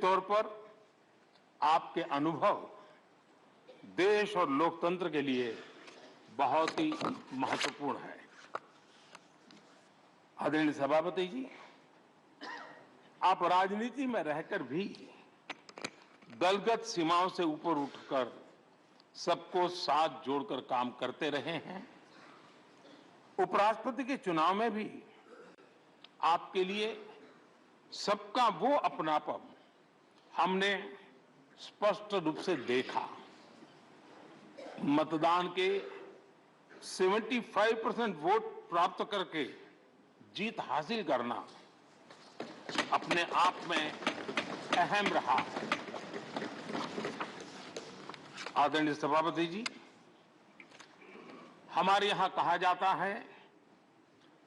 तौर पर आपके अनुभव देश और लोकतंत्र के लिए बहुत ही महत्वपूर्ण है। आदरणीय सभापति जी, आप राजनीति में रहकर भी दलगत सीमाओं से ऊपर उठकर सबको साथ जोड़कर काम करते रहे हैं। उपराष्ट्रपति के चुनाव में भी आपके लिए सबका वो अपनापन हमने स्पष्ट रूप से देखा। मतदान के 75% वोट प्राप्त करके जीत हासिल करना अपने आप में अहम रहा है। आदरणीय सभापति जी, हमारे यहां कहा जाता है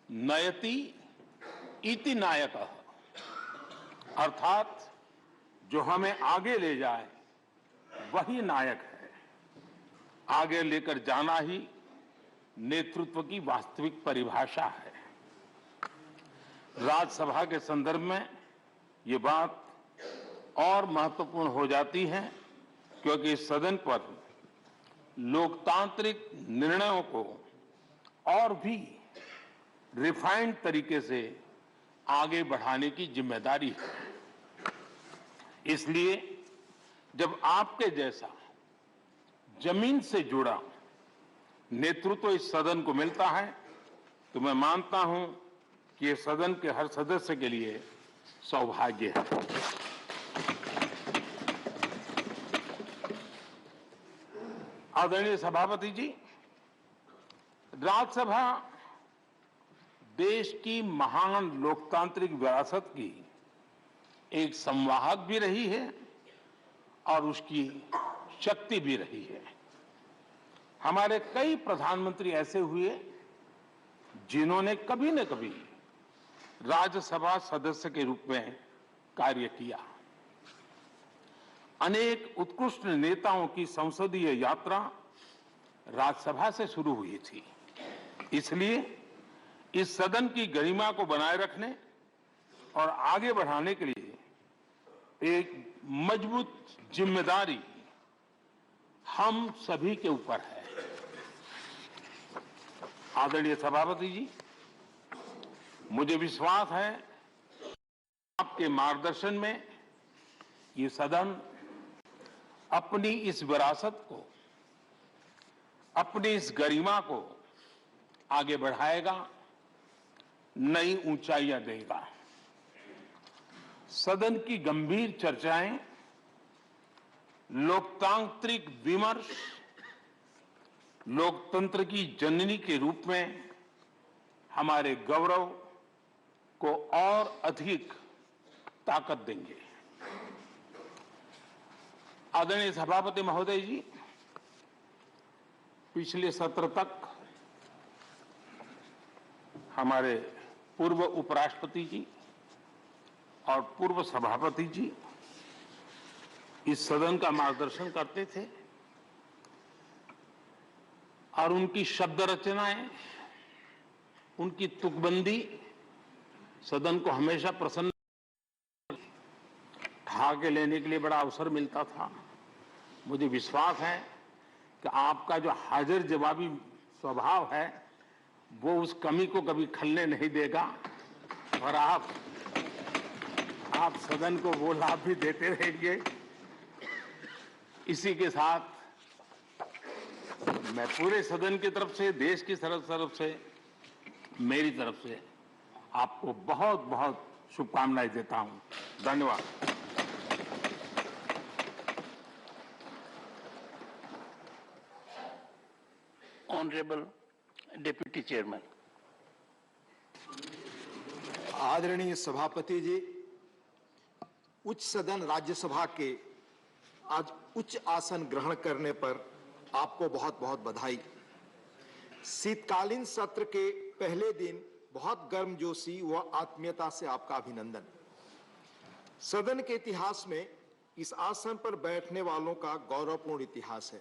नयति इति नायकः, अर्थात जो हमें आगे ले जाए वही नायक है। आगे लेकर जाना ही नेतृत्व की वास्तविक परिभाषा है। राज्यसभा के संदर्भ में ये बात और महत्वपूर्ण हो जाती है क्योंकि इस सदन पर लोकतांत्रिक निर्णयों को और भी रिफाइंड तरीके से आगे बढ़ाने की जिम्मेदारी है। इसलिए जब आपके जैसा जमीन से जुड़ा नेतृत्व इस सदन को मिलता है तो मैं मानता हूं कि ये सदन के हर सदस्य के लिए सौभाग्य है। आदरणीय सभापति जी, राज्यसभा देश की महान लोकतांत्रिक विरासत की एक संवाहक भी रही है और उसकी शक्ति भी रही है। हमारे कई प्रधानमंत्री ऐसे हुए जिन्होंने कभी न कभी राज्यसभा सदस्य के रूप में कार्य किया। अनेक उत्कृष्ट नेताओं की संसदीय यात्रा राज्यसभा से शुरू हुई थी। इसलिए इस सदन की गरिमा को बनाए रखने और आगे बढ़ाने के लिए एक मजबूत जिम्मेदारी हम सभी के ऊपर है। आदरणीय सभापति जी, मुझे विश्वास है आपके मार्गदर्शन में ये सदन अपनी इस विरासत को, अपनी इस गरिमा को आगे बढ़ाएगा, नई ऊंचाइयां देगा। सदन की गंभीर चर्चाएं, लोकतांत्रिक विमर्श लोकतंत्र की जननी के रूप में हमारे गौरव को और अधिक ताकत देंगे। आदरणीय सभापति महोदय जी, पिछले सत्र तक हमारे पूर्व उपराष्ट्रपति जी और पूर्व सभापति जी इस सदन का मार्गदर्शन करते थे और उनकी शब्द रचनाएं, उनकी तुकबंदी सदन को हमेशा प्रसन्न उठा के लेने के लिए बड़ा अवसर मिलता था। मुझे विश्वास है कि आपका जो हाजिर जवाबी स्वभाव है वो उस कमी को कभी खलने नहीं देगा और आप सदन को वो लाभ भी देते रहेंगे। इसी के साथ मैं पूरे सदन की तरफ से, देश की तरफ से, मेरी तरफ से आपको बहुत बहुत शुभकामनाएं देता हूं। धन्यवाद। Honourable deputy chairman. आदरणीय सभापति जी, उच्च सदन राज्यसभा के आज उच्च आसन ग्रहण करने पर आपको बहुत बहुत बधाई। शीतकालीन सत्र के पहले दिन बहुत गर्मजोशी व आत्मीयता से आपका अभिनंदन। सदन के इतिहास में इस आसन पर बैठने वालों का गौरवपूर्ण इतिहास है।